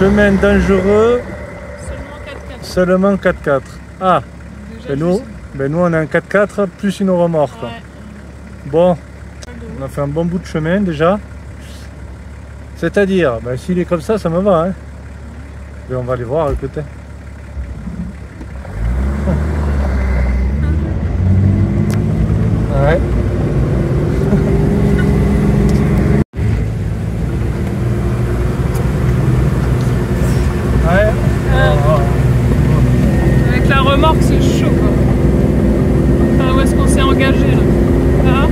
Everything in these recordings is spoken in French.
chemin dangereux, Seulement 4x4. seulement 4x4. Ah, Déjà, nous on a un 4x4 plus une remorque. Ouais. Bon, on a fait un bon bout de chemin déjà. C'est-à-dire, ben, s'il est comme ça me va. Hein. Et on va aller voir à côté. Ouais. Ouais. Avec la remorque, c'est chaud quoi. Enfin, où est-ce qu'on s'est engagé là? Là?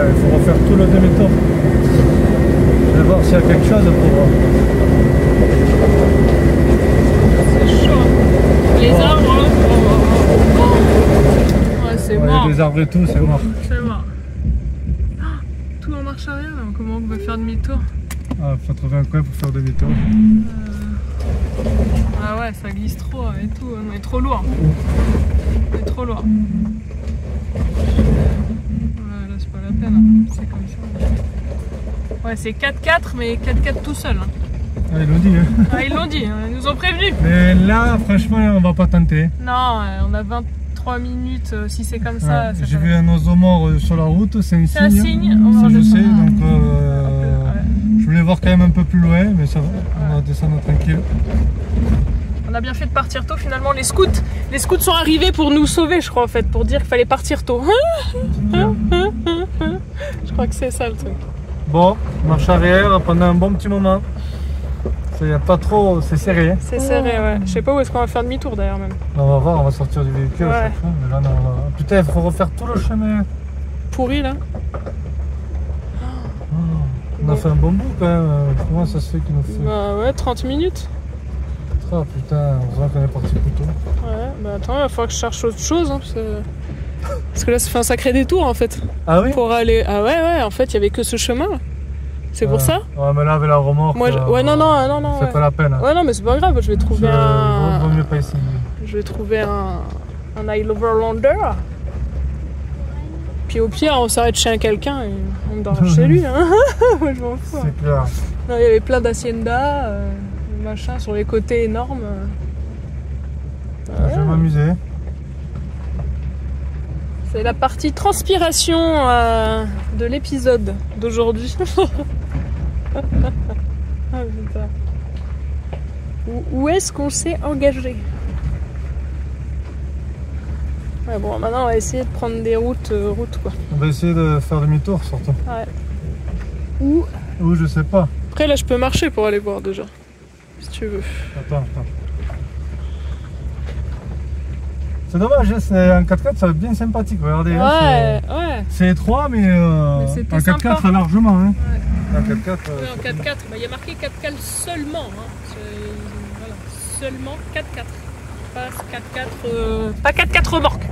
Il faut refaire tout le demi-tour. Je vais voir s'il y a quelque chose pour... C'est chaud. Les arbres là. Ouais, c'est mort. Les arbres et tout, c'est mort. C'est mort. Ah, tout en marche arrière là. Comment on peut faire demi-tour? Ah, faut trouver un coin pour faire demi-tour. Ah ouais, ça glisse trop et tout. On est trop lourd. On est trop lourd. Ouais, là c'est pas la peine. C'est comme ça. Ouais, c'est 4x4 mais 4x4 tout seul. Hein. Ah, ils l'ont dit. Hein. Ah, ils l'ont dit, ils nous ont prévenus. Mais là, franchement, on va pas tenter. Non, on a 23 minutes. Si c'est comme ça, Ouais, c'est j'ai pas vu un oiseau mort sur la route, c'est un signe. C'est un signe, on va Ça je sais, redescendre. donc je voulais voir quand même un peu plus loin, mais ça va, on va descendre tranquille. On a bien fait de partir tôt finalement. Les scouts sont arrivés pour nous sauver, je crois en fait, pour dire qu'il fallait partir tôt. Je crois que c'est ça le truc. Bon, marche arrière pendant un bon petit moment. Il n'y a pas trop, c'est serré. Hein. C'est serré, ouais. Je sais pas où est-ce qu'on va faire demi-tour d'ailleurs même. On va voir, on va sortir du véhicule. Ouais. À chaque fois, mais là, non, putain, il faut refaire tout le chemin. Pourri là. On a fait un bon bout quand même. Comment ça se fait qu'il nous fait... Bah ouais, 30 minutes. Ah putain, heureusement qu'on est parti plus tôt. Ouais, bah attends, il va falloir que je cherche autre chose. Hein, parce que là, ça fait un sacré détour en fait. Ah oui? Pour aller. Ah ouais, en fait, il y avait que ce chemin là. C'est pour ça? Ouais, mais là, avec la remorque. Moi, ouais, non. C'est Ouais. pas la peine. Ouais, non, mais c'est pas grave, je vais trouver Vaut mieux pas essayer. Je vais trouver un Overlander. Puis au pire, on s'arrête chez quelqu'un et on dort chez lui. Hein. Moi, je m'en fous. Hein. C'est clair. Non, il y avait plein d'haciendas, machin, sur les côtés énormes. Je vais m'amuser. C'est la partie transpiration de l'épisode d'aujourd'hui. Ah, putain. Où est-ce qu'on s'est engagé? Ouais, bon, maintenant on va essayer de prendre des routes quoi. On va essayer de faire demi-tour surtout. Ouais. Où? Ou je sais pas. Après là je peux marcher pour aller voir déjà. Si tu veux. Attends. C'est dommage, hein, c'est un 4x4, ça va être bien sympathique. Regardez, Ouais. c'est étroit, mais c'était un 4x4 sympa. ça largement. Hein. Ouais. Un 4x4. Oui, en 4x4, bah, il y a marqué 4x4 seulement. Hein. Voilà. Seulement 4x4. Pas 4x4 remorque.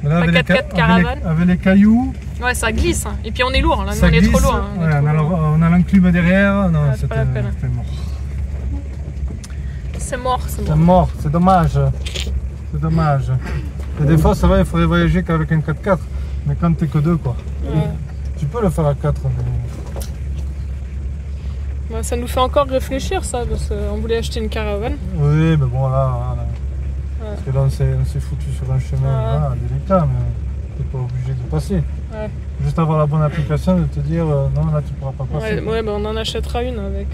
Là, Pas avec, 4x4 caravane. avec les cailloux, Ouais, ça glisse. Hein. Et puis on est lourd, là. Nous, ça on est glisse. trop loin. Hein. Ouais, on a l'enclume derrière. Non, Ah, c'est pas la peine. c'était mort. C'est mort, C'est mort, c'est dommage. C'est dommage. Et des fois, c'est vrai, il faudrait voyager qu'avec un 4x4. Mais quand t'es que deux, quoi. Ouais. Tu peux le faire à 4. Ouais, ça nous fait encore réfléchir, ça, parce qu'on voulait acheter une caravane. Oui, mais bon, là. Ouais. Parce que là, on s'est foutu sur un chemin voilà, délicat, mais t'es pas obligé de passer. Ouais. Juste avoir la bonne application de te dire non, là, tu pourras pas passer. Ouais, bah, on en achètera une avec.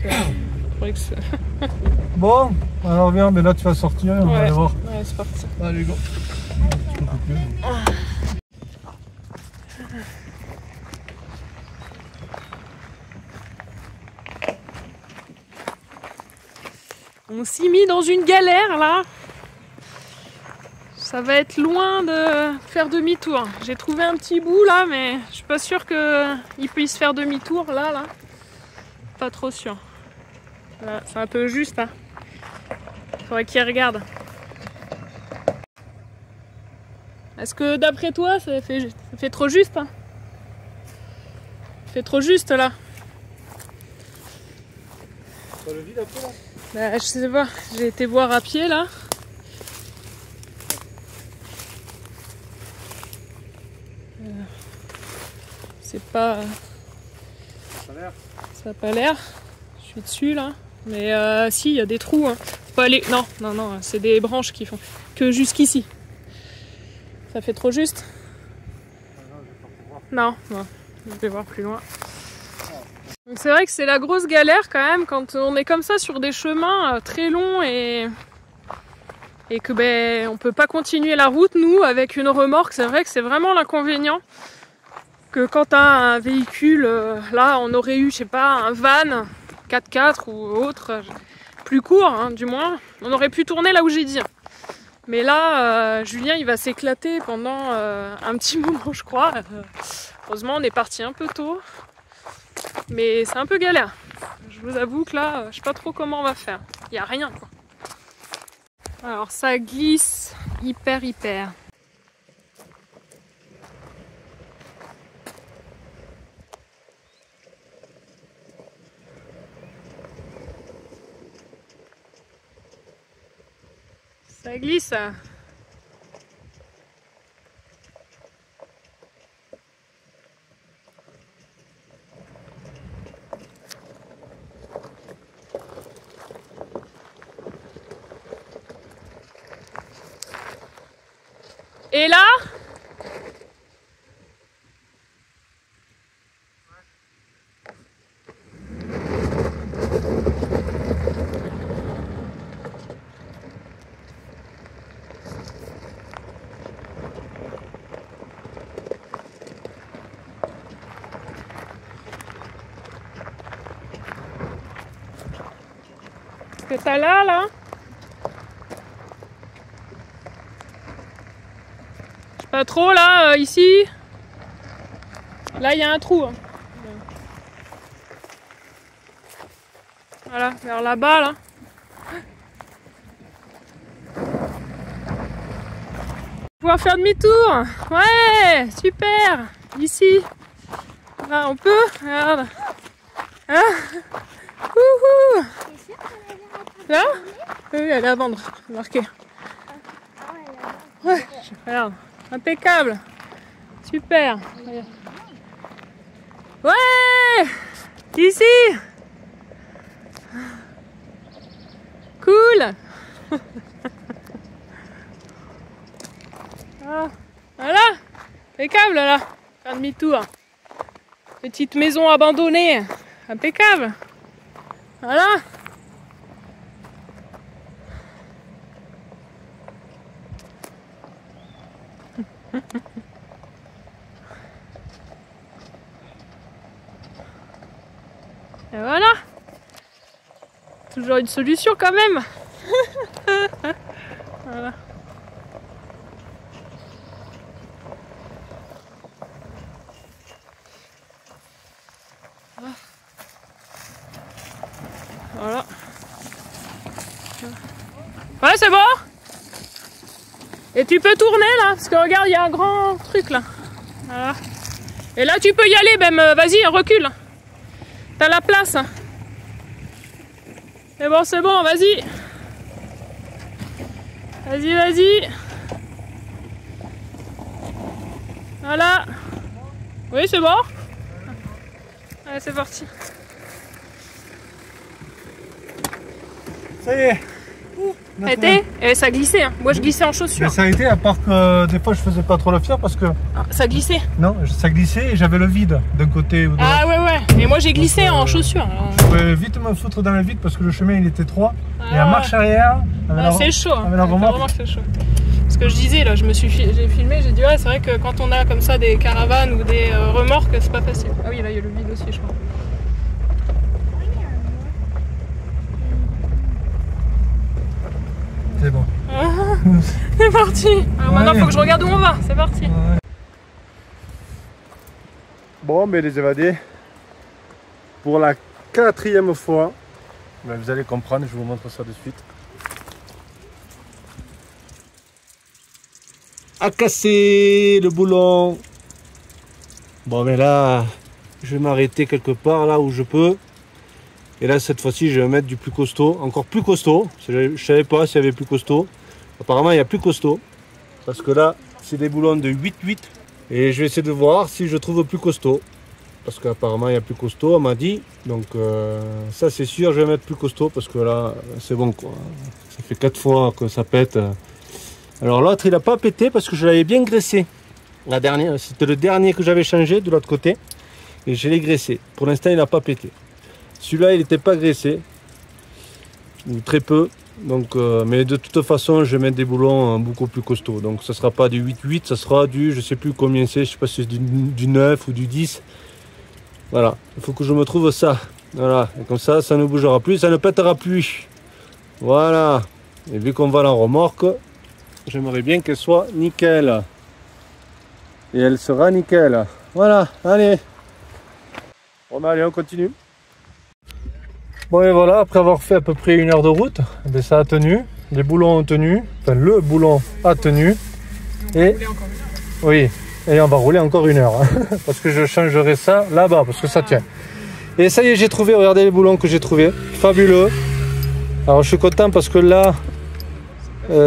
Bon, alors viens, mais là, tu vas sortir et on va aller voir. Ouais, c'est parti. Allez, go. On s'y mis dans une galère là. Ça va être loin de faire demi-tour. J'ai trouvé un petit bout là, mais je suis pas sûre qu'il puisse faire demi-tour là. Pas trop sûr. Là, c'est un peu juste. Hein. Faudrait qu'il regarde. Est-ce que d'après toi, ça fait trop juste hein? Ça fait trop juste là. Sur le vide après là? Bah, je sais pas, j'ai été voir à pied là. C'est pas. Ça a l'air. Ça a pas l'air. Je suis dessus là. Mais si, il y a des trous. Hein. Faut pas aller... Non, non, non, c'est des branches qui font que jusqu'ici. Ça fait trop juste? Non, non, je vais voir plus loin. C'est vrai que c'est la grosse galère quand même quand on est comme ça sur des chemins très longs et que ben on peut pas continuer la route nous avec une remorque. C'est vrai que c'est vraiment l'inconvénient que quand t'as un véhicule, là on aurait eu je sais pas un van 4x4 ou autre plus court hein, du moins, on aurait pu tourner là où j'ai dit. Mais là Julien il va s'éclater pendant un petit moment je crois. Heureusement on est parti un peu tôt. Mais c'est un peu galère. Je vous avoue que là, je sais pas trop comment on va faire. Il n'y a rien quoi. Alors ça glisse hyper. Ça glisse. Et là, ce que t'as là, pas trop là, ici. Là il y a un trou. Hein. Voilà, vers là-bas là. Pouvoir faire demi-tour. Ouais, super. Ici. Là on peut. Regarde. Hein? Wouhou. Là? Oui, elle est à vendre. Marqué. Ouais, regarde. Impeccable. Super. Ouais. Ici. Cool. Ah, voilà. Impeccable là. Faire demi-tour. Petite maison abandonnée. Impeccable. Voilà. Et voilà. Toujours une solution quand même. Voilà. Voilà. Ouais, c'est bon. Et tu peux tourner là, parce que regarde, il y a un grand truc là. Voilà. Et là, tu peux y aller même. Vas-y, recule. T'as la place. C'est bon, vas-y. Vas-y. Voilà. Oui, c'est bon. Allez, c'est parti. Ça y est. Et ça glissait. Hein. Moi, je glissais en chaussures. Mais ça a été, à part que des fois je faisais pas trop la fière parce que... Ah, ça glissait. Non, ça glissait et j'avais le vide d'un côté ou de l'autre. Ah ouais. Et moi, j'ai glissé en chaussures. Alors... Je pouvais vite me foutre dans le vide parce que le chemin il était étroit. Et à marche arrière... c'est chaud. Hein. Vraiment c'est chaud. Ce que je disais là, j'ai filmé, j'ai dit ouais, c'est vrai que quand on a comme ça des caravanes ou des remorques, c'est pas facile. Ah oui, là il y a le vide aussi, je crois. C'est bon. C'est parti. Alors maintenant, il faut que je regarde où on va. C'est parti. Ouais. Bon, mais les évadés, pour la 4e fois, ben, vous allez comprendre, je vous montre ça de suite. À casser le boulon. Bon, mais là, je vais m'arrêter quelque part là où je peux. Et là, cette fois-ci, je vais mettre du plus costaud, encore plus costaud. Je ne savais pas s'il y avait plus costaud. Apparemment, il y a plus costaud. Parce que là, c'est des boulons de 8,8. Et je vais essayer de voir si je trouve plus costaud. parce qu'apparemment il y a plus costaud, on m'a dit. Donc ça c'est sûr, je vais mettre plus costaud parce que là c'est bon quoi. Ça fait 4 fois que ça pète. Alors l'autre il n'a pas pété parce que je l'avais bien graissé. La dernière, c'était le dernier que j'avais changé de l'autre côté et je l'ai graissé. Pour l'instant il n'a pas pété. Celui-là il n'était pas graissé, ou très peu. Donc, mais de toute façon je vais mettre des boulons beaucoup plus costauds. Donc ça sera pas du 8-8, ça sera du, je sais plus combien c'est, je sais pas si c'est du 9 ou du 10. Voilà, il faut que je me trouve ça. Voilà, et comme ça, ça ne bougera plus, ça ne pètera plus. Voilà, et vu qu'on va la remorque, j'aimerais bien qu'elle soit nickel. Et elle sera nickel. Voilà, allez. Bon, allez, on continue. Bon, et voilà, après avoir fait à peu près 1 heure de route, eh ça a tenu. Les boulons ont tenu, enfin le boulon a tenu. Et oui, et on va rouler encore 1 heure. Parce que je changerai ça là-bas, parce que ça tient. Et ça y est, j'ai trouvé, regardez les boulons que j'ai trouvé. Fabuleux. Alors je suis content parce que là,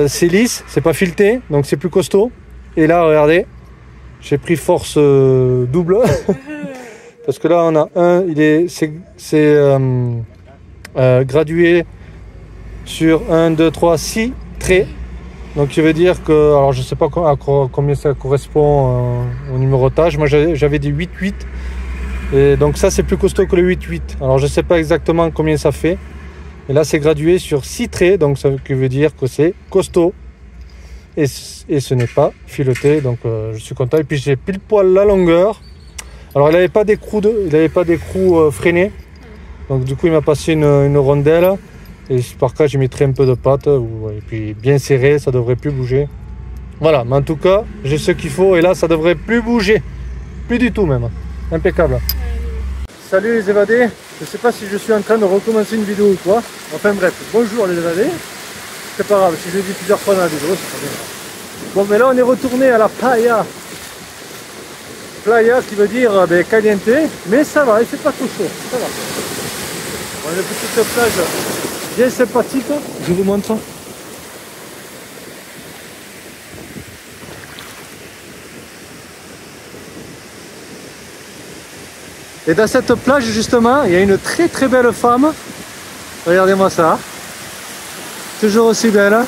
c'est lisse, c'est pas fileté, donc c'est plus costaud. Et là, regardez, j'ai pris force double. Parce que là, on a un, c'est gradué sur 1, 2, 3, 6 traits. Donc ça veut dire que, alors je sais pas à combien ça correspond au numérotage. Moi j'avais des 8-8. Et donc ça c'est plus costaud que le 8-8. Alors je sais pas exactement combien ça fait. Et là c'est gradué sur 6 traits. Donc ça veut dire que c'est costaud. Et ce n'est pas fileté. Donc je suis content. Et puis j'ai pile poil la longueur. Alors il n'avait pas d'écrou freinés. Donc du coup il m'a passé une rondelle. Et par cas, j'y mettrai un peu de pâte, et puis bien serré, ça devrait plus bouger. Voilà, mais en tout cas, j'ai ce qu'il faut, et là, ça devrait plus bouger. Plus du tout même. Impeccable. Salut les évadés. Je ne sais pas si je suis en train de recommencer une vidéo ou quoi. Enfin bref, bonjour les évadés. C'est pas grave, si je le dis plusieurs fois dans la vidéo, c'est pas grave. Bon, mais là, on est retourné à la playa. Playa qui veut dire caliente, mais ça va, il fait pas trop chaud. Ça va. On a une petite plage bien sympathique, je vous montre. Et dans cette plage justement, il y a une très très belle femme. Regardez-moi ça. Toujours aussi belle.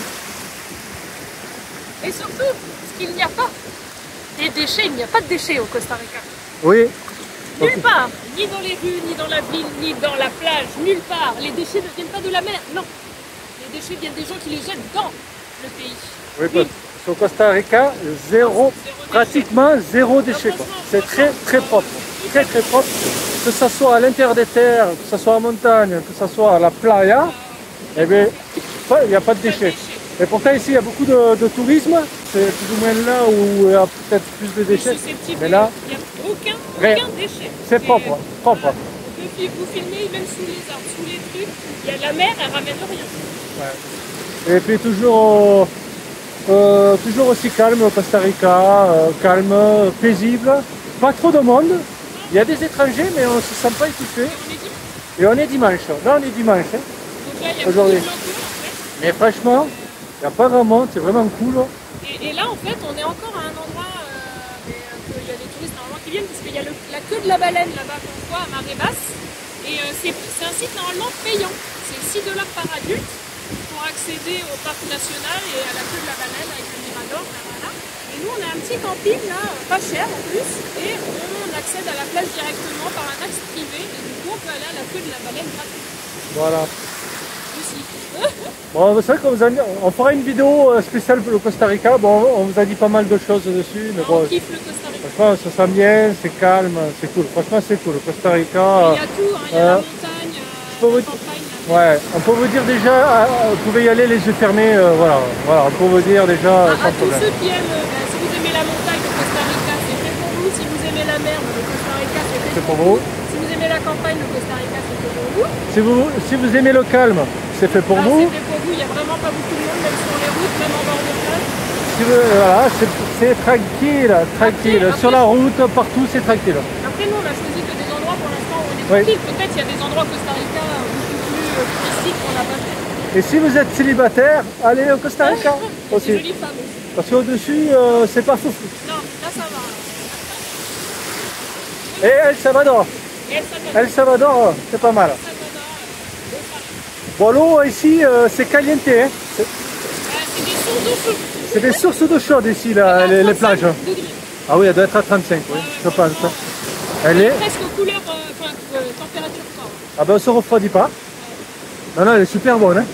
Et surtout, ce qu'il n'y a pas des déchets, il n'y a pas de déchets au Costa Rica. Oui. Nulle part, ni dans les rues, ni dans la ville, ni dans la plage, nulle part. Les déchets ne viennent pas de la mer, non. Les déchets viennent des gens qui les jettent dans le pays. Oui. Au Costa Rica, pratiquement zéro déchet. C'est très très propre. Très très propre. Que ce soit à l'intérieur des terres, que ce soit en montagne, que ce soit à la playa, eh bien, il n'y a pas de déchets. Et pourtant ici il y a beaucoup de tourisme. C'est plus ou moins là où il y a peut-être plus de déchets. Mais là, il n'y a aucun déchet. C'est propre, propre. Vous filmez même sous les arbres, sous les trucs, il y a la mer, elle ramène rien. Ouais. Et puis toujours aussi calme au Costa Rica, calme, paisible, pas trop de monde. Il y a des étrangers mais on ne se sent pas étouffé. Et on est dimanche. Là on est dimanche. Donc là il y a aujourd'hui. beaucoup de locaux en fait. Mais franchement, il n'y a pas grand monde, c'est vraiment cool. Et là en fait on est encore à un endroit où il y a des touristes normalement qui viennent parce qu'il y a la queue de la baleine là-bas qu'on voit à marée basse. Et c'est un site normalement payant. C'est 6 $ par adulte pour accéder au parc national et à la queue de la baleine avec le mirador. Voilà. Et nous on a un petit camping là, pas cher en plus, et on accède à la plage directement par un axe privé. Et du coup on peut aller à la queue de la baleine gratuite. Voilà. Aussi. Bon, c'est vrai qu'on fera une vidéo spéciale pour le Costa Rica. Bon, on vous a dit pas mal de choses dessus. Mais bon, on kiffe le Costa Rica. Franchement, ça sent bien, c'est calme, c'est cool. Franchement, c'est cool. Le Costa Rica. Il y a tout, hein, il y a la montagne, la campagne. Ouais, on peut vous dire déjà, vous pouvez y aller les yeux fermés. Voilà, on peut vous dire déjà. À tous ceux qui aiment, si vous aimez la montagne, le Costa Rica, c'est fait pour vous. Si vous aimez la mer, le Costa Rica, c'est fait pour vous. Si vous aimez la campagne, le Costa Rica, c'est fait pour vous. Si vous aimez le calme, c'est fait pour vous. C'est fait pour vous, il n'y a vraiment pas beaucoup de monde, même sur les routes, même en bord de plage. Voilà, c'est tranquille. Après, sur la route, partout, c'est tranquille. Après, nous, on a choisi que des endroits pour l'instant où on est tranquille. Peut-être qu'il y a des endroits au Costa Rica beaucoup plus touristiques qu'on n'a pas fait. Et si vous êtes célibataire, allez au Costa Rica aussi. C'est joli femme aussi. Parce qu'au-dessus, c'est pas fou. Non, là ça va. Et El Salvador. El Salvador, c'est pas mal. Bon, l'eau ici, c'est caliente. Hein. C'est des sources d'eau chaude. C'est des sources d'eau chaude ici, là, les plages. Ah oui, elle doit être à 35, oui, je pense. Elle est presque couleur, température corps. Ah ben on se refroidit pas. Non, non, elle est super bonne. Hein.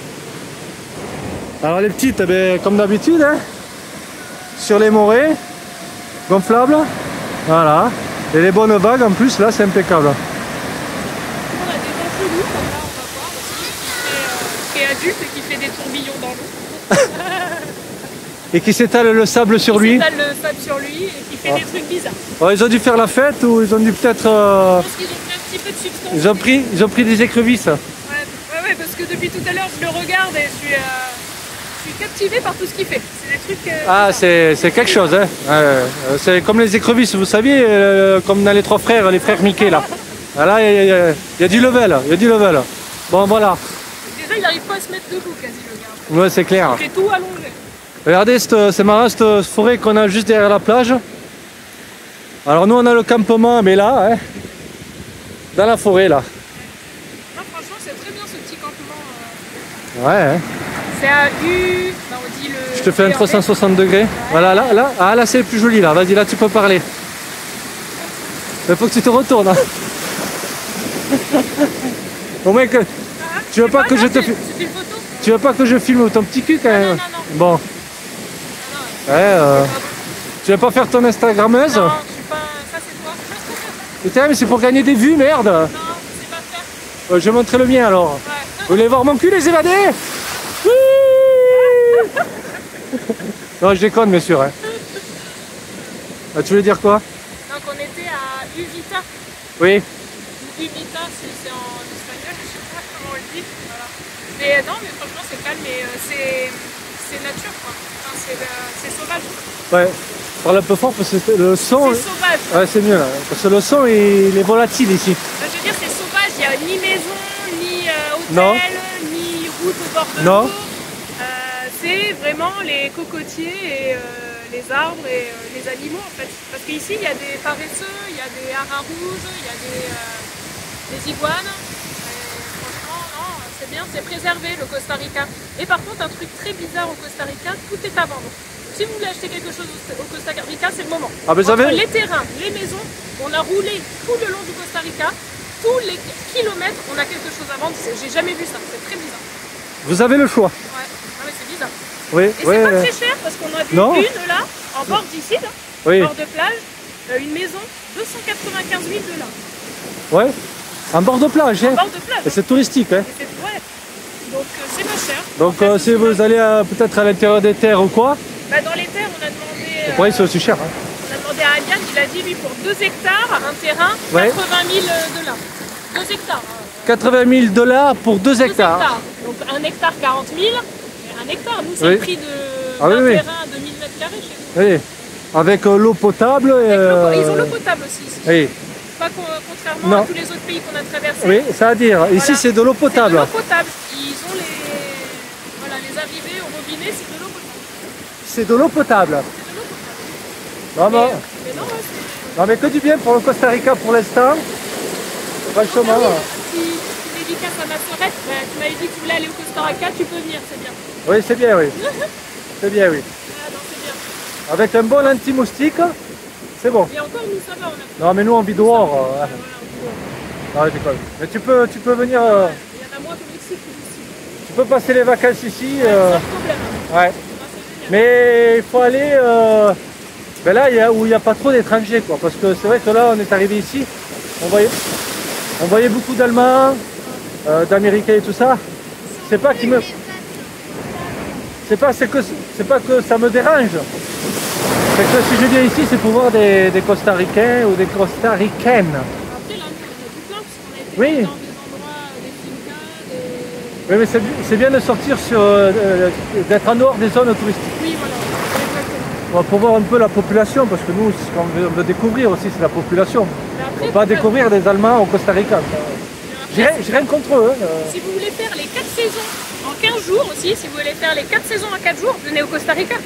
Alors les petites, ben, comme d'habitude, hein, sur les morais, gonflables. Voilà. Et les bonnes vagues en plus, là c'est impeccable. On a des vents chelous, comme là on va voir aussi, qui est adulte et qui fait des tourbillons dans l'eau. Et qui s'étale le sable sur lui. Qui s'étale le sable sur lui et qui fait des trucs bizarres. Ouais, ils ont dû faire la fête ou ils ont dû peut-être... Je pense qu'ils ont pris un petit peu de substance. Ils ont pris des écrevisses. Ouais, parce que depuis tout à l'heure je le regarde et je suis captivée par tout ce qu'il fait. C'est des trucs... Ah, c'est quelque chose. Hein. C'est comme les écrevisses, vous saviez, comme dans les trois frères, les frères Mickey là. Ah, là, il y a du level, il y a du level. Bon, voilà. Déjà, il n'arrive pas à se mettre debout quasi le gars. Ouais, c'est clair. Il fait tout allongé. Regardez, c'est marrant cette forêt qu'on a juste derrière la plage. Alors nous on a le campement, mais là, hein, dans la forêt là. Non, franchement c'est très bien ce petit campement. Ouais. Hein. C'est à U, ben, on dit le... Je te fais un 360 degrés. Ouais. Voilà, là c'est le plus joli là. Vas-y, là tu peux parler. Il faut que tu te retournes. Hein. Au moins que... Tu veux pas que je te filme. Tu veux pas que je filme ton petit cul quand même? Non. Bon. Ouais, tu veux pas faire ton Instagrammeuse? Non, je suis pas... Ça c'est toi. Putain, mais c'est pour gagner des vues, merde. Non, je sais pas faire. Je vais montrer le mien alors. Ouais. Vous voulez voir mon cul, les évadés? Oui. Non, je déconne, bien sûr. Hein. Ah, tu voulais dire quoi? Donc on était à Uvita. Oui. Uvita, c'est en espagnol, je sais pas comment on le dit. Voilà. Mais non, mais franchement c'est calme et c'est nature quoi. Enfin, c'est sauvage. Ouais. Parle un peu fort parce que le son... C'est sauvage. Ouais, c'est mieux là. Parce que le son il est volatile ici. Je veux dire c'est sauvage, il n'y a ni maison, ni hôtel, non. Ni route au bord de non. l'eau. C'est vraiment les cocotiers et les arbres et les animaux en fait. Parce qu'ici il y a des paresseux, il y a des haras rouges, il y a des iguanes. Franchement non, c'est bien, c'est préservé le Costa Rica. Et par contre un truc très bizarre au Costa Rica, tout est à vendre. Si vous voulez acheter quelque chose au Costa Rica, c'est le moment. Ah, mais entre les terrains, les maisons, on a roulé tout le long du Costa Rica, tous les kilomètres, on a quelque chose à vendre. J'ai jamais vu ça, c'est très bizarre. Vous avez le choix. Ouais, non, mais c'est bizarre. Oui, et c'est pas très cher parce qu'on a vu une là, en bord d'ici, bord de plage, une maison, 295 000 $. Ouais, en bord de plage. En bord de plage. Et c'est touristique. Hein. Ouais, donc c'est pas cher. Donc si vous allez peut-être à l'intérieur des terres ou quoi? Bah, dans les terres, on a demandé... Après, c'est aussi cher. Hein. On a demandé à Aliane, il a dit lui pour 2 hectares, un terrain, 80 000 $. 2 hectares. 80 000 $ pour 2 hectares. Donc 1 hectare 40 000, et 1 hectare, nous c'est le prix d'un terrain de 1000 m² chez nous. Oui, avec l'eau potable. Ils ont l'eau potable aussi ici. Oui. Pas contrairement à tous les autres pays qu'on a traversés. Oui, ça veut dire, ici c'est de l'eau potable. C'est de l'eau potable. Ils ont les arrivées au robinet, c'est de l'eau potable. C'est de l'eau potable. Non mais que du bien pour le Costa Rica pour l'instant. Franchement. Tu dédicaces à ma sœurette, tu m'avais dit que tu voulais aller au Costa Rica, tu peux venir, c'est bien. Oui, c'est bien, oui. C'est bien, oui. Ah, non, c'est bien. Avec un bon anti-moustique, c'est bon. Et encore, nous, ça va, on a... Non, mais nous, on vit dehors. Non, je déconne. Mais tu peux venir... Il y en a moins qu'au Mexique ici. Tu peux passer les vacances ici. Sans problème. Ouais. Mais il faut aller ben là où il n'y a pas trop d'étrangers, quoi. Parce que c'est vrai que là, on est arrivé ici, on voyait beaucoup d'Allemands, d'Américains et tout ça. C'est pas qui me... C'est pas que ça me dérange. C'est que si je viens ici, c'est pour voir des Costaricains ou des Costaricaines. Après, là, il y a du plein, parce qu'on a été oui. dans des endroits, des fincas, des... Oui, mais c'est bien de sortir d'être en dehors des zones touristiques. Oui, voilà. Pour voir un peu la population, parce que nous, ce qu'on veut découvrir aussi, c'est la population. On ne va pas découvrir des Allemands au Costa Rica. J'ai rien contre eux. Si vous voulez faire les 4 saisons en 15 jours aussi, si vous voulez faire les 4 saisons en 4 jours, venez au Costa Rica.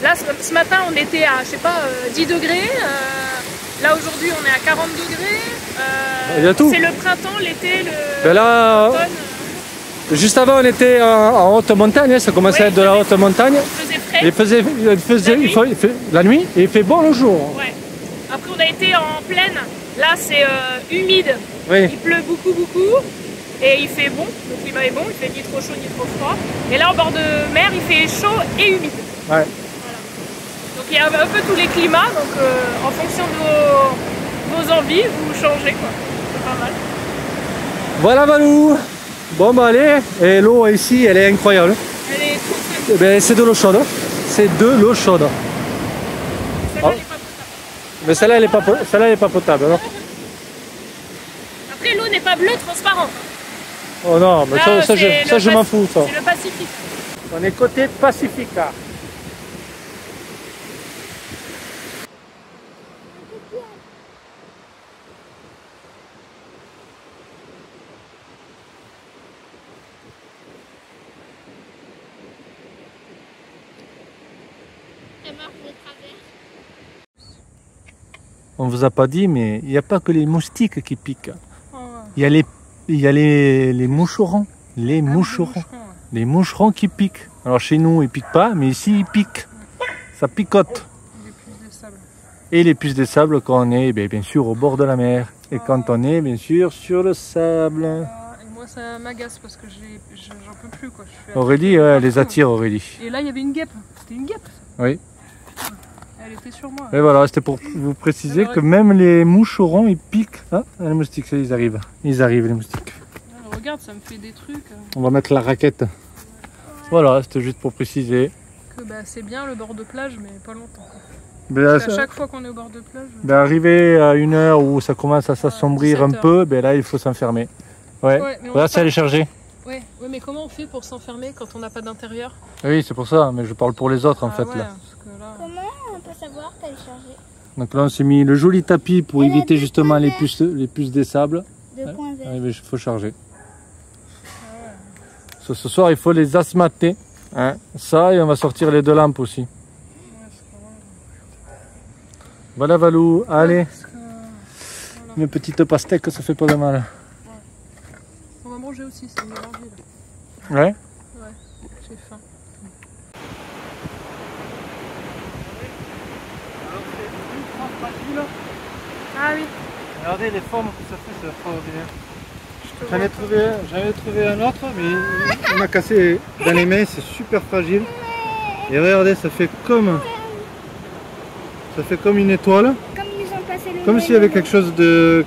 Là, ce matin, on était à, je sais pas, 10 degrés. Là aujourd'hui on est à 40 degrés. Il y a tout. C'est le printemps, l'été, Ben là, l'automne. juste avant on était en haute montagne, hein, ça commençait à être de la haute montagne. Il faisait frais. Il fait la nuit et il fait bon le jour. Ouais. Après on a été en plaine, là c'est humide, Oui. il pleut beaucoup et il fait bon, le climat est bon, il fait ni trop chaud ni trop froid. Et là en bord de mer il fait chaud et humide. Ouais. Donc il y a un peu tous les climats, donc en fonction de vos envies, vous changez quoi. C'est pas mal. Voilà Valou. Bon bah allez, et l'eau ici elle est incroyable. Elle est trop Eh ben, c'est de l'eau chaude. C'est de l'eau chaude. celle-là, elle est pas potable. Mais celle-là elle est pas potable. Non. Après l'eau n'est pas bleue transparente. Oh non, mais Là, ça je m'en fous ça. C'est le Pacifique. On est côté Pacifica. On vous a pas dit, mais il n'y a pas que les moustiques qui piquent. Oh. Il y a les moucherons. Les moucherons. Les moucherons qui piquent. Alors chez nous, ils piquent pas, mais ici, ils piquent. Ça picote. Les puces de sable. Et les puces de sable quand on est bien sûr au bord de la mer. Et quand on est bien sûr sur le sable. Et moi ça m'agace parce que j'en peux plus quoi. Je suis Aurélie, elle les attire Aurélie. Et là il y avait une guêpe. C'était une guêpe. Oui. Elle était sur moi. Et voilà, c'était pour vous préciser que même les moucherons, ils piquent. Ah, les moustiques, ça, ils arrivent. Ils arrivent les moustiques. Ah, regarde, ça me fait des trucs. On va mettre la raquette. Voilà, c'était juste pour préciser. Que bah, c'est bien le bord de plage, mais pas longtemps. Ben, Parce qu'à chaque fois qu'on est au bord de plage. Arrivé à une heure où ça commence à s'assombrir un 17 peu, ben là il faut s'enfermer. Ouais, mais voilà, c'est aller charger. Ouais, mais comment on fait pour s'enfermer quand on n'a pas d'intérieur? Oui, c'est pour ça, mais je parle pour les autres en fait. Ouais, Là. parce que là... Comment on peut savoir qu'elle est chargée? Donc là on s'est mis le joli tapis pour Elle a éviter des justement points les puces des sables. Deux points verts. Il faut charger. Ce soir il faut les asthmater. Hein. Ça et on va sortir les deux lampes aussi. Voilà Valou, allez. Voilà. Une petite pastèque, ça fait pas de mal. On va manger aussi, c'est mélangé là. Ouais. Ouais, j'ai faim. Ah oui. Regardez les formes que ça fait, c'est extraordinaire. J'en ai trouvé un autre, mais il m'a cassé dans les mains, c'est super fragile. Et regardez, ça fait comme une étoile, Comme ils ont passé le comme s'il y avait quelque chose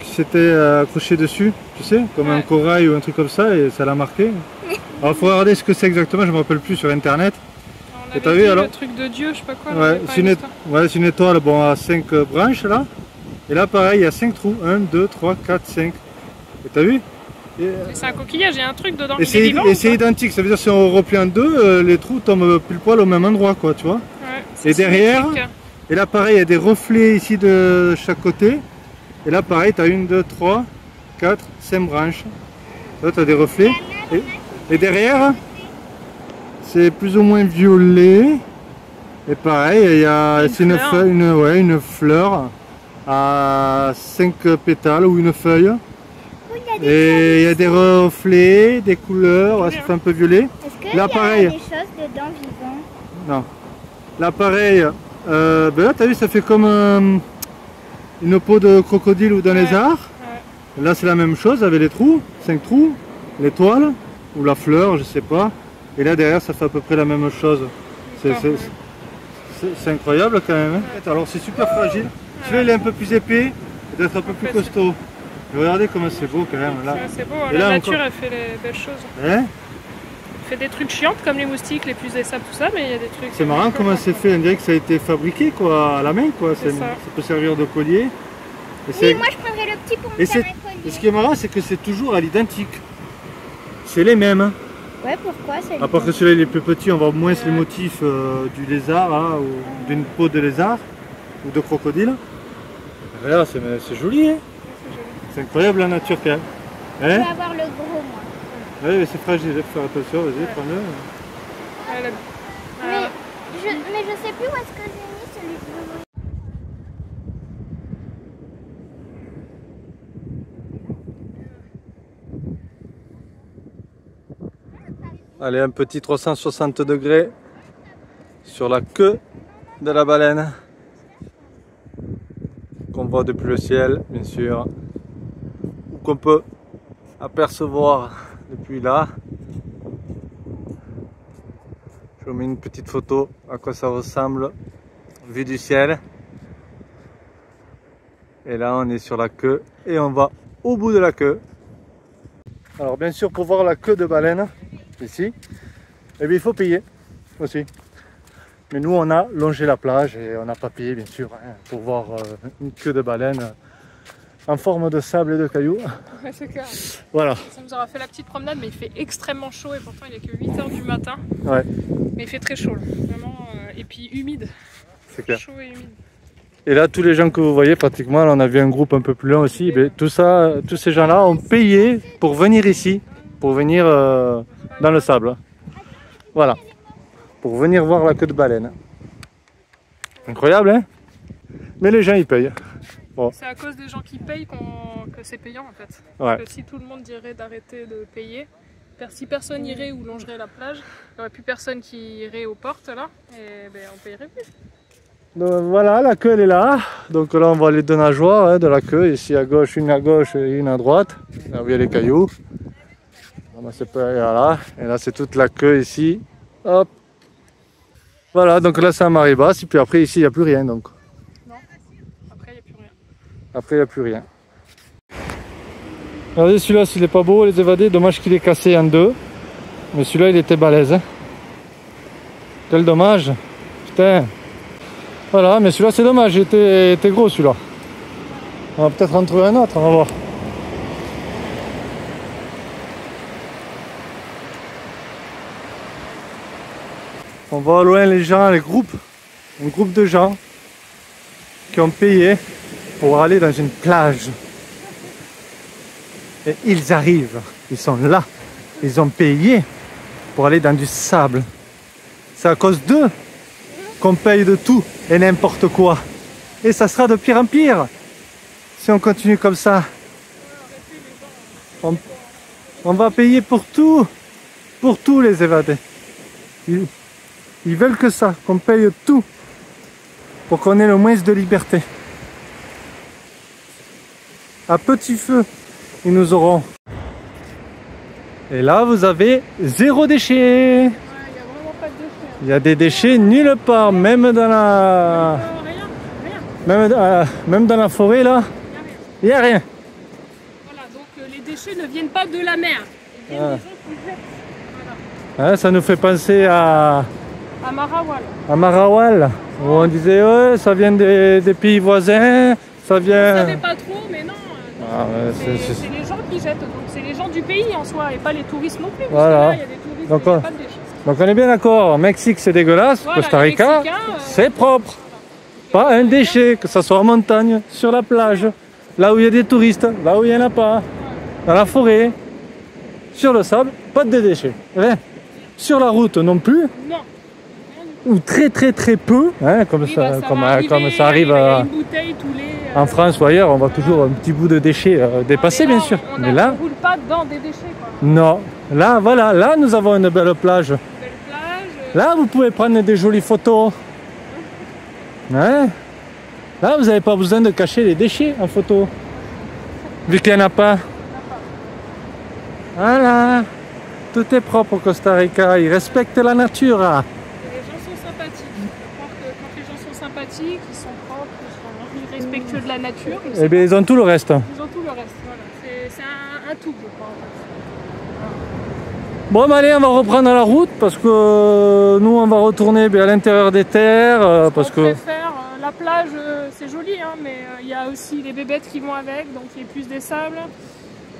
qui s'était accroché dessus, tu sais, comme un corail ou un truc comme ça, et ça l'a marqué. Alors il faut regarder ce que c'est exactement, je ne me rappelle plus sur internet. On Et t'as avait vu dit alors le truc de Dieu, je sais pas quoi. Ouais, c'est une étoile bon, à 5 branches là. Et là pareil, il y a 5 trous. 1, 2, 3, 4, 5. Et t'as vu? C'est un coquillage, il y a un truc dedans. Et c'est identique, ça veut dire si on replie en deux, les trous tombent pile poil au même endroit quoi, tu vois. Ouais, Et derrière, symétrique. et là pareil, il y a des reflets ici de chaque côté. Et là pareil, tu as 1, 2, 3, 4, 5 branches. Là tu as des reflets. Et derrière, c'est plus ou moins violet. Et pareil, il y a une fleur à 5 pétales ou une feuille. Et il y a des reflets, des couleurs, ça fait un peu violet. Est-ce qu'il y Là a pareil. des choses dedans vivantes? Non. Là pareil, ben là tu as vu ça fait comme une peau de crocodile ou d'un lézard. Ouais. Là c'est la même chose avec les trous, 5 trous, l'étoile ou la fleur, je sais pas. Et là derrière ça fait à peu près la même chose. C'est incroyable quand même. Hein. Alors c'est super fragile. Celui-là il est un peu plus épais, il doit être un peu plus costaud. Et regardez comment c'est beau quand même là. C'est beau, Et la là, nature encore... elle fait les belles choses. Hein? Elle fait des trucs chiantes comme les moustiques, les puces des sables, tout ça, mais il y a des trucs... C'est marrant comment c'est fait, on dirait que ça a été fabriqué quoi, à la main quoi. Ça. Ça peut servir de collier. Oui, moi je prendrais le petit pour me faire un collier. Et ce qui est marrant c'est que c'est toujours à l'identique. C'est les mêmes. Hein. Ouais, pourquoi c'est À part que celui-là il est plus petit, on voit moins les motifs du lézard hein, ou d'une peau de lézard ou de crocodile. Regarde, c'est joli. Hein. C'est incroyable la nature quand même. Je Hein? vais avoir le gros moi. Oui, mais c'est fragile, il faut faire attention, vas-y, prends-le. Mais je sais plus où est-ce que j'ai mis celui que je veux. Allez, un petit 360 degrés sur la queue de la baleine qu'on voit depuis le ciel, bien sûr, ou qu'on peut apercevoir depuis là. Je vous mets une petite photo à quoi ça ressemble vue du ciel. Et là on est sur la queue et on va au bout de la queue. Alors bien sûr, pour voir la queue de baleine ici, eh bien, il faut payer aussi. Mais nous on a longé la plage et on n'a pas payé bien sûr hein, pour voir une queue de baleine en forme de sable et de cailloux. Ouais, c'est clair. Voilà. Ça nous aura fait la petite promenade, mais il fait extrêmement chaud et pourtant il est que 8 h du matin. Ouais. Mais il fait très chaud, là. Vraiment, et puis humide. C'est clair. Chaud et humide. Et là, tous les gens que vous voyez, pratiquement, là, on a vu un groupe un peu plus long aussi. Mais tout ça, tous ces gens-là ont payé pour venir ici, pour venir dans le sable. Voilà, pour venir voir la queue de baleine. Incroyable, hein? Mais les gens, ils payent. Bon. C'est à cause des gens qui payent que c'est payant en fait. Ouais. Parce que si tout le monde dirait d'arrêter de payer, si personne irait ou longerait la plage, il n'y aurait plus personne qui irait aux portes là, et ben, on payerait plus. Donc, voilà, la queue elle est là. Donc là, on voit les deux nageoires hein, de la queue. Ici à gauche et une à droite. Là où il y a les cailloux. C'est pas là. Et là, c'est toute la queue ici. Hop. Voilà, donc là, c'est un marée basse. Et puis après, ici, il n'y a plus rien. Donc. Non, après, il n'y a plus rien. Après, il n'y a plus rien. Regardez celui-là, s'il n'est pas beau, les évadés. Dommage qu'il est cassé en deux. Mais celui-là, il était balèze. Hein. Quel dommage. Putain. Voilà, mais celui-là, c'est dommage. Il était gros, celui-là. On va peut-être en trouver un autre, on va voir. On voit au loin les gens, les groupes. Un groupe de gens qui ont payé pour aller dans une plage. Et ils arrivent, ils sont là, ils ont payé pour aller dans du sable. C'est à cause d'eux qu'on paye de tout et n'importe quoi. Et ça sera de pire en pire si on continue comme ça. On va payer pour tous les évadés. Ils veulent que ça, qu'on paye tout pour qu'on ait le moins de liberté. À petit feu, ils nous auront. Et là, vous avez zéro déchet. Ouais, il n'y a vraiment pas de déchets. Il y a des déchets nulle part, même dans la... Rien. Même dans la forêt, là, il n'y a rien. Voilà, donc les déchets ne viennent pas de la mer. Ils viennent des gens qui jettent. Voilà. Hein, ça nous fait penser à Marawal, où on disait ouais, ça vient des pays voisins, ça vient... Je ne savais pas trop, mais non. Ah, ouais, c'est les gens qui jettent, donc c'est les gens du pays en soi, et pas les touristes non plus. Voilà. Parce que là, il y a des touristes, donc, il n'y a pas de déchets. Donc on est bien d'accord, Mexique c'est dégueulasse, Voilà, Costa Rica c'est propre. Pas un déchet, que ce soit en montagne, sur la plage, là où il y a des touristes, là où il n'y en a pas, dans la forêt, sur le sable, pas de déchets, rien. Sur la route non plus. Non. Ou très peu, hein, comme, oui, ça, bah, comme ça arrive une bouteille tous les, en France ou ailleurs, on voit toujours un petit bout de déchets dépasser, bien sûr. Mais là, on roule pas dans des déchets, quoi. Non, là, voilà, là nous avons une belle plage. Belle plage. Là, vous pouvez prendre des jolies photos. Hein? Là, vous n'avez pas besoin de cacher les déchets en photo. Vu qu'il n'y en a pas. Voilà. Tout est propre au Costa Rica. Ils respectent la nature. Les gens sont sympathiques. Je crois que quand les gens sont sympathiques, ils sont propres, ils sont respectueux de la nature. Eh bien, ils ont tout le reste. Ils ont tout le reste. Voilà. C'est un tout, je crois. Bon, mais allez, on va reprendre la route parce que nous, on va retourner à l'intérieur des terres. Parce que... préfère la plage, c'est joli, hein, mais il y a aussi les bébêtes qui vont avec, donc il y a plus des sables.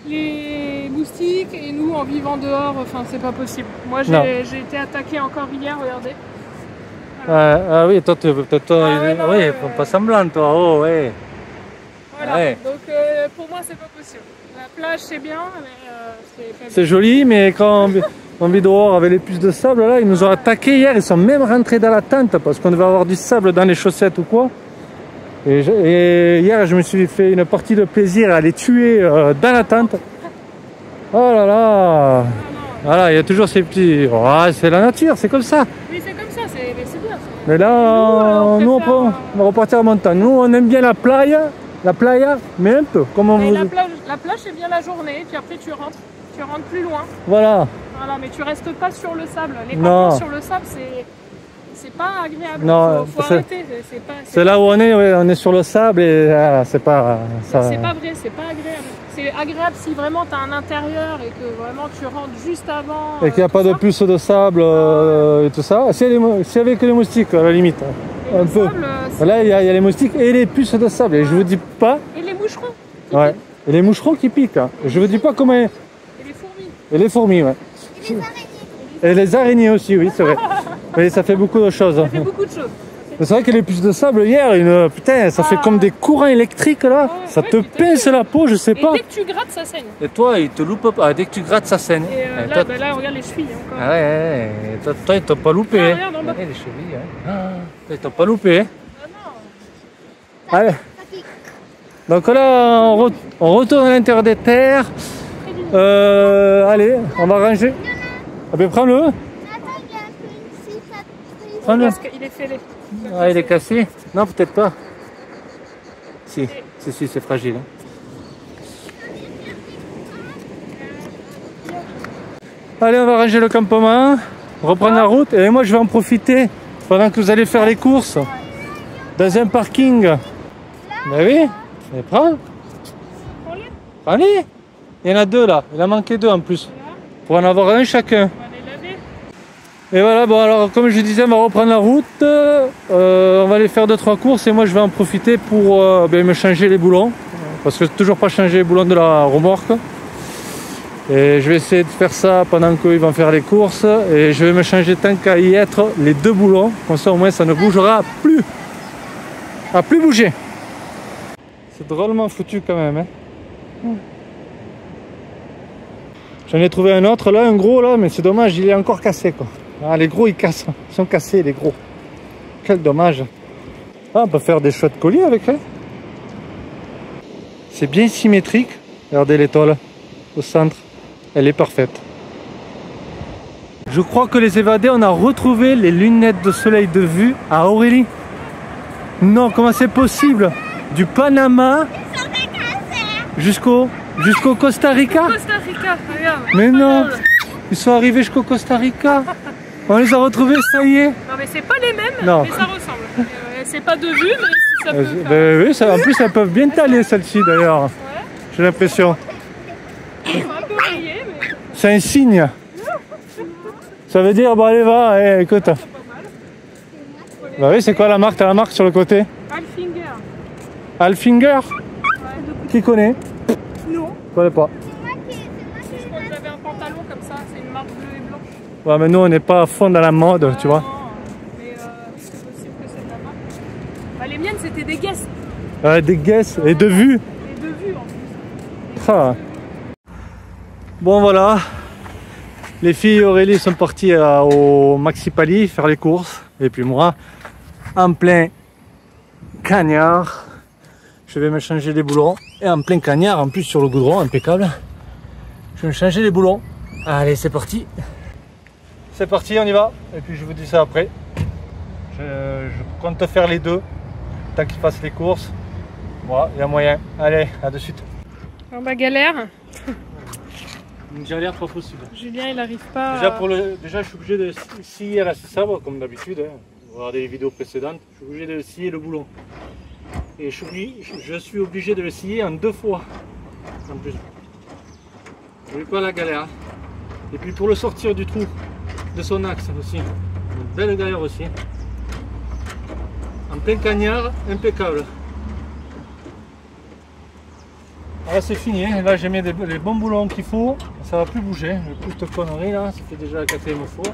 Les moustiques et nous en vivant dehors, enfin c'est pas possible. Moi j'ai été attaquée encore hier, regardez. Voilà. Ah oui, toi peut-être oui, pas semblant toi, oh ouais. Voilà, ouais. Donc pour moi c'est pas possible. La plage c'est bien, mais c'est joli, mais quand on vit dehors avec les puces de sable là, ils nous ont attaqués hier, ils sont même rentrés dans la tente parce qu'on devait avoir du sable dans les chaussettes ou quoi. Et hier, je me suis fait une partie de plaisir à les tuer dans la tente. Oh là là! Voilà, il y a toujours ces petits... Oh, c'est la nature, c'est comme ça. Oui, c'est comme ça, mais c'est bien. Mais là, nous, on va repartir en montagne. Nous, on aime bien la playa, mais un peu. Comme on Mais vous... la plage, c'est bien la journée, puis après tu rentres plus loin. Voilà. Voilà, mais tu restes pas sur le sable. Les Non. campements sur le sable, c'est pas agréable. Non, faut arrêter. C'est là où on est, ouais, on est sur le sable et c'est pas... Ça... C'est pas vrai, c'est pas agréable. C'est agréable si vraiment tu as un intérieur et que vraiment tu rentres juste avant. Et qu'il n'y a pas de puce de sable et tout ça. S'il y avait que les moustiques, à la limite. Et Un le peu. sable, Là, il y a les moustiques et les puces de sable. Et je vous dis pas... et les moucherons. Ouais. Et les moucherons qui piquent. Hein. Je vous dis pas comment... Et les fourmis. Et les fourmis, ouais. Et les araignées. Et les araignées aussi, oui, c'est vrai. Oui, ça fait beaucoup de choses. Ça fait beaucoup de choses. C'est vrai que les puces de sable hier, putain, ça fait comme des courants électriques là. Ouais, Ça ouais, te tout à pince fait. la peau, je sais Et pas. dès que tu grattes, ça saigne. Et toi, il te loupe pas. Dès que tu grattes, ça saigne. Et Et là, toi, bah là, regarde les chevilles encore. Ah ouais. Et toi, ils t'ont pas loupé. Ah, hein. regarde en bas. Ouais, les chevilles, hein. Ah, toi, ils t'ont pas loupé. Hein. Ah non. Allez. Donc là, on retourne à l'intérieur des terres. Allez, on va ranger. Ah ben prends-le. Attends, il y a un peu une cicatrice. Prends-le. Parce qu'il est fêlé. Ah, il est cassé? Non, peut-être pas. Si, c'est fragile. Hein. Allez, on va ranger le campement, reprendre la route. Et moi, je vais en profiter pendant que vous allez faire les courses dans un parking. Ben oui, mais prends. Allez, il y en a deux là. Il en manquait deux en plus. Pour en avoir un chacun. On va les laver. Et voilà, bon alors comme je disais, on va reprendre la route, on va aller faire 2-3 courses et moi je vais en profiter pour me changer les boulons, parce que j'ai toujours pas changé les boulons de la remorque. Et je vais essayer de faire ça pendant qu'ils vont faire les courses et je vais me changer tant qu'à y être les 2 boulons, comme ça au moins ça ne bougera plus. À plus bouger. C'est drôlement foutu quand même. Hein. J'en ai trouvé un autre là, un gros là, mais c'est dommage, il est encore cassé quoi. Ah, les gros ils cassent, ils sont cassés les gros. Quel dommage. Ah, on peut faire des chouettes colliers avec eux. C'est bien symétrique. Regardez l'étoile au centre, elle est parfaite. Je crois que les évadés, on a retrouvé les lunettes de soleil de vue à Aurélie. Non, comment c'est possible? Du Panama jusqu'au Costa Rica? Costa Rica, regarde. Mais non, ils sont arrivés jusqu'au Costa Rica. On les a retrouvés, ça y est. Non mais c'est pas les mêmes, Non. mais ça ressemble. C'est pas de vue, mais si ça peut faire. Ben oui, en plus elles peuvent bien taler celles-ci d'ailleurs. Ouais, J'ai l'impression. ils sont un peu rayés, mais C'est un signe. Ça veut dire, bon allez va, écoute. c'est pas mal. Bah oui, c'est quoi la marque? T'as la marque sur le côté? Alfinger. Alfinger? Ouais, Qui connaît? non. Je connais pas. Je crois que j'avais un pantalon comme ça, c'est une marque bleue et blanche. Ouais, mais nous on n'est pas à fond dans la mode, tu vois. Non, mais c'est possible que c'est de la marque. Bah, les miennes c'était des Guess. Des guesses et de vue. Et de vue en plus. Ah. Bon voilà. Les filles et Aurélie sont parties au Maxi Pali faire les courses. Et puis moi, en plein cagnard, je vais me changer les boulons. Et en plein cagnard, en plus sur le goudron, impeccable. Je vais me changer les boulons. Allez, c'est parti. C'est parti, on y va. Et puis je vous dis ça après. Je compte faire les deux. Tant qu'ils fassent les courses. Voilà, il y a moyen. Allez, à de suite. Alors bah galère. Une galère pas possible. Julien il arrive pas. Déjà, je suis obligé de scier la sabre comme d'habitude. Hein. Vous regardez les vidéos précédentes. Je suis obligé de scier le boulon. Et je suis obligé de le scier en 2 fois. En plus. Vous voyez pas la galère. Et puis pour le sortir du trou de son axe aussi. Une belle galère aussi. En plein cagnard, impeccable. Là c'est fini, hein. Là j'ai mis les bons boulons qu'il faut, ça va plus bouger, plus de conneries là, ça fait déjà la 4e fois.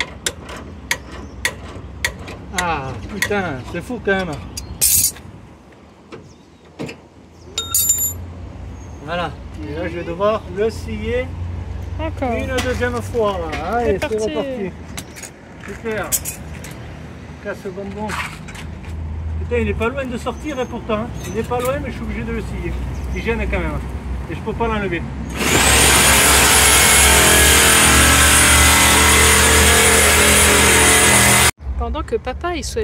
Ah putain, c'est fou quand même. Voilà, et là je vais devoir le scier Encore. une 2e fois. Là. Allez, c'est reparti. reparti. Super. Casse le bonbon. Putain, il est pas loin de sortir hein, pourtant. Hein. Il est pas loin mais je suis obligé de le scier. Il gêne quand même. Et je peux pas l'enlever. Pendant que papa est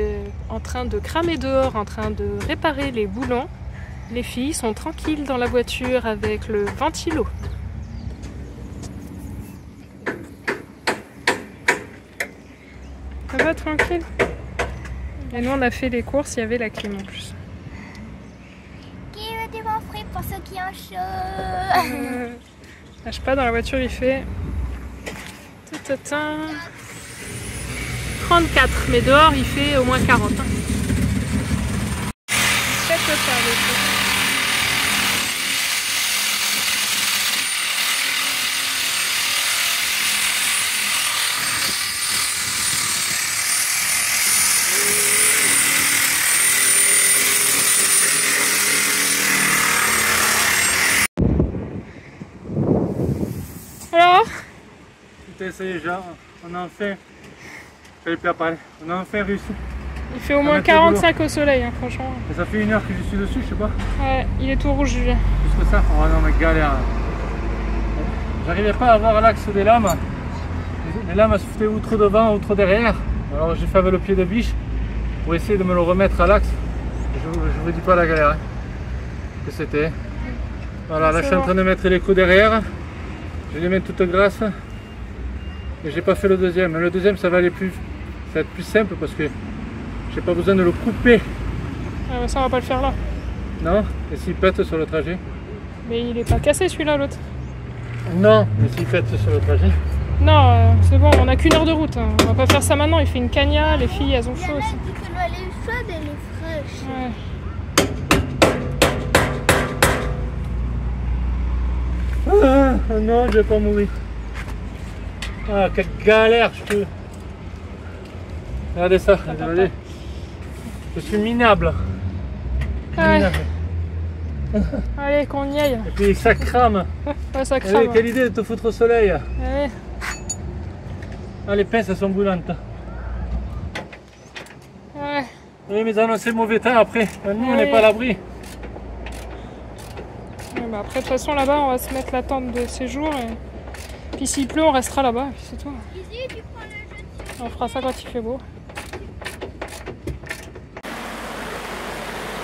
en train de cramer dehors, en train de réparer les boulons, les filles sont tranquilles dans la voiture avec le ventilo. Ça va tranquille? Et nous on a fait les courses, il y avait la clim en plus. Qui veut des bons fruits pour ceux qui ont chaud? Je sais pas, dans la voiture il fait 34, mais dehors il fait au moins 40. Alors, Putain, ça y est, genre, on a enfin. On a enfin réussi. il fait au moins 45 au soleil, hein, franchement. Et ça fait 1 heure que je suis dessus, je sais pas. Ouais, il est tout rouge, Julien. Plus que ça, oh non, mais galère. J'arrivais pas à avoir l'axe des lames. Les lames elles se foutaient ou trop devant ou trop derrière. Alors j'ai fait avec le pied de biche pour essayer de me le remettre à l'axe. Je vous dis pas la galère hein, que c'était. Voilà, là je suis en train de mettre les coups derrière. J'ai les mains toutes grasses. Et j'ai pas fait le deuxième. Mais le deuxième ça va aller plus. Ça va être plus simple parce que j'ai pas besoin de le couper. Ah, mais ça on va pas le faire là. Non? Et s'il pète sur le trajet? Mais il est pas cassé celui-là, l'autre. Non, mais s'il pète sur le trajet? Non, c'est bon, on a qu'1 heure de route. Hein. On va pas faire ça maintenant, il fait une cagna, les filles elles ont chaud aussi. Il dit que l'eau elle est chaude et elle est fraîche. Ouais. Ah non, je vais pas mourir. Ah, quelle galère, je peux. Regardez ça, regardez. Je suis minable. Ouais. Minable. Allez, qu'on y aille. Et puis ça crame. Ouais, ça Allez, crame. quelle idée de te foutre au soleil. Ouais. Ah, les pinces elles sont brûlantes. Ouais. Oui, mais annoncé mauvais temps après. Nous, on Ouais. n'est pas à l'abri. Ouais, bah après, de toute façon, là-bas, on va se mettre la tente de séjour. Et... puis s'il pleut, on restera là-bas. Et puis c'est tout. Ici, tu prends le jeu. On fera ça quand il fait beau.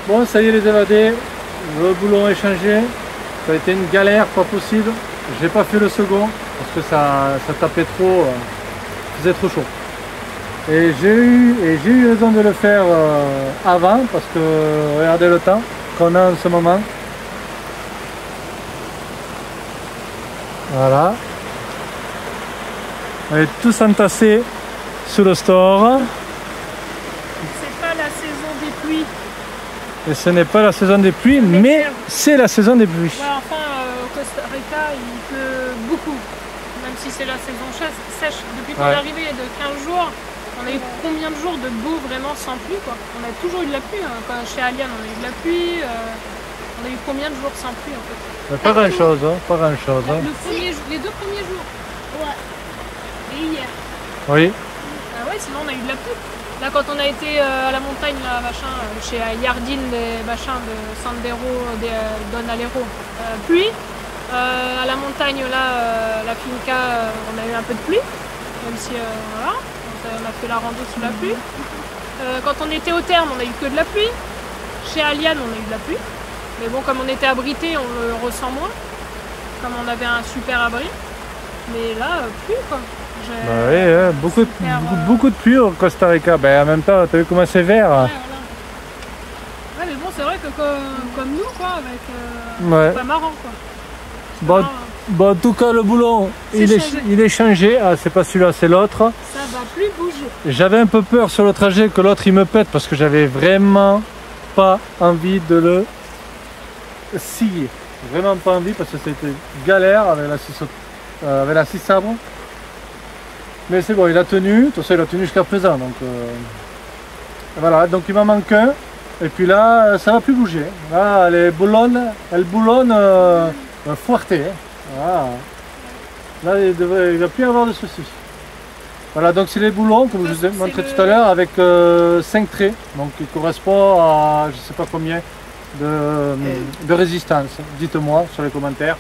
Bon, ça y est, les évadés. Le boulon est changé. Ça a été une galère, pas possible. J'ai pas fait le second parce que ça tapait trop. Faisait trop chaud. Et j'ai eu raison de le faire avant parce que regardez le temps qu'on a en ce moment. Voilà. On est tous entassés sous le store. C'est pas la saison des pluies. Et ce n'est pas la saison des pluies, mais c'est la saison des pluies. Ouais, enfin, au Costa Rica, il pleut beaucoup. Même si c'est la saison sèche. Depuis qu'on est arrivé il y a de 15 jours, on a eu combien de jours de beau vraiment sans pluie quoi. On a toujours eu de la pluie. Hein. Quand, chez Aliane, on a eu de la pluie. On a eu combien de jours sans pluie en fait? Pas grand chose, hein, pas grand chose. Hein. Les 2 premiers jours. Ouais. Et hier. Oui. Ah ouais, sinon on a eu de la pluie. Là quand on a été à la montagne, là, machin, chez Yardine, des machins de Sandero, Don Alero, pluie. À la montagne, là, la finca, on a eu un peu de pluie. Même si, voilà, on a fait la rando sous la pluie. Quand on était au terme, on a eu que de la pluie. Chez Aliane, on a eu de la pluie. Mais bon, comme on était abrité, on le ressent moins. Comme on avait un super abri. Mais là, pluie quoi. Bah oui, hein, beaucoup de pluie au Costa Rica. Ben, en même temps, t'as vu comment c'est vert. Ouais, voilà. Ouais, mais bon, c'est vrai que comme nous, quoi, avec. Ouais. C'est pas marrant quoi. Bon, bon, en tout cas, le boulon, il est changé. Ah, c'est pas celui-là, c'est l'autre. Ça va plus bouger. J'avais un peu peur sur le trajet que l'autre il me pète parce que j'avais vraiment pas envie de le scier. Vraiment pas envie parce que c'était galère avec la scie sabre. Mais c'est bon, il a tenu. De toute façon, il a tenu jusqu'à présent. Donc voilà, donc il m'en manque un. Et puis là, ça va plus bouger. Là, elles boulonnent fuerte. Voilà. Là, il ne va plus y avoir de soucis. Voilà, donc c'est les boulons que je vous ai montré tout à l'heure avec 5 traits. Donc il correspond à je ne sais pas combien de résistance. Dites-moi sur les commentaires.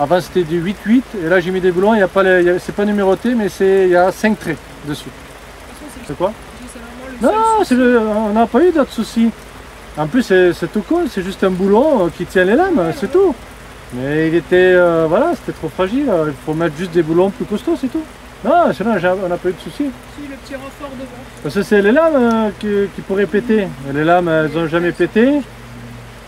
Avant c'était du 8-8 et là j'ai mis des boulons, c'est pas numéroté mais il y a 5 traits dessus. C'est quoi? C'est vrai. Non, on n'a pas eu d'autres soucis. En plus, c'est tout con, c'est juste un boulon qui tient les lames, c'est tout. Mais il était, voilà, c'était trop fragile. Il faut mettre juste des boulons plus costauds, c'est tout. Non, sinon on n'a pas eu de soucis. Si, le petit renfort devant. Parce que c'est les lames qui pourraient péter. Et les lames, elles n'ont jamais pété.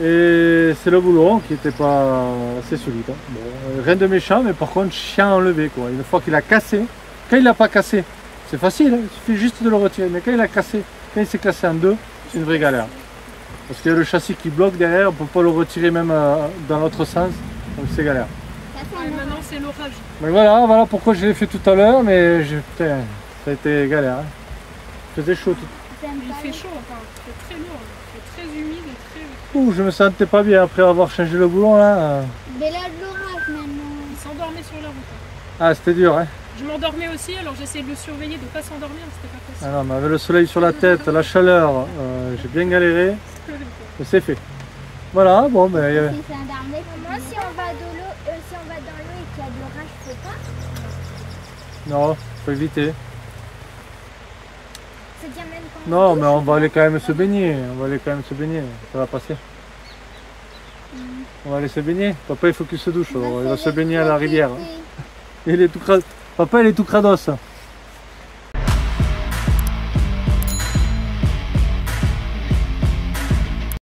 Et c'est le boulon qui n'était pas assez solide. Hein. Bon, rien de méchant, mais par contre, chiant à enlever, quoi. Une fois qu'il a cassé, quand il n'a pas cassé, c'est facile, hein, il suffit juste de le retirer. Mais quand il a cassé, quand il s'est cassé en deux, c'est une vraie galère. Parce qu'il y a le châssis qui bloque derrière, on ne peut pas le retirer même dans l'autre sens. Donc c'est galère. Ouais, maintenant, c'est l'orage. Donc voilà pourquoi je l'ai fait tout à l'heure, mais putain, ça a été galère. Hein. Il faisait chaud tout. Il fait chaud, enfin, c'est très lourd, c'est très humide et très... Ouh, je me sentais pas bien après avoir changé le boulon là. Mais là, de l'orage maintenant. Il s'endormait sur la route. Ah, c'était dur, hein. Je m'endormais aussi, alors j'essayais de le surveiller, de ne pas s'endormir, mais c'était pas possible. Ah non, mais avec le soleil sur la tête, la chaleur, j'ai bien galéré, mais c'est fait. Voilà, bon, ben... Si c'est un darmé. Moi, si on va dans l'eau et qu'il y a de l'orage, je peux pas. Non, faut éviter. Ça tient même quand Non, mais on va aller quand même se baigner, ça va passer. On va aller se baigner. Papa, il faut qu'il se douche, alors il va se baigner à la rivière. Il est tout Papa, il est tout crados.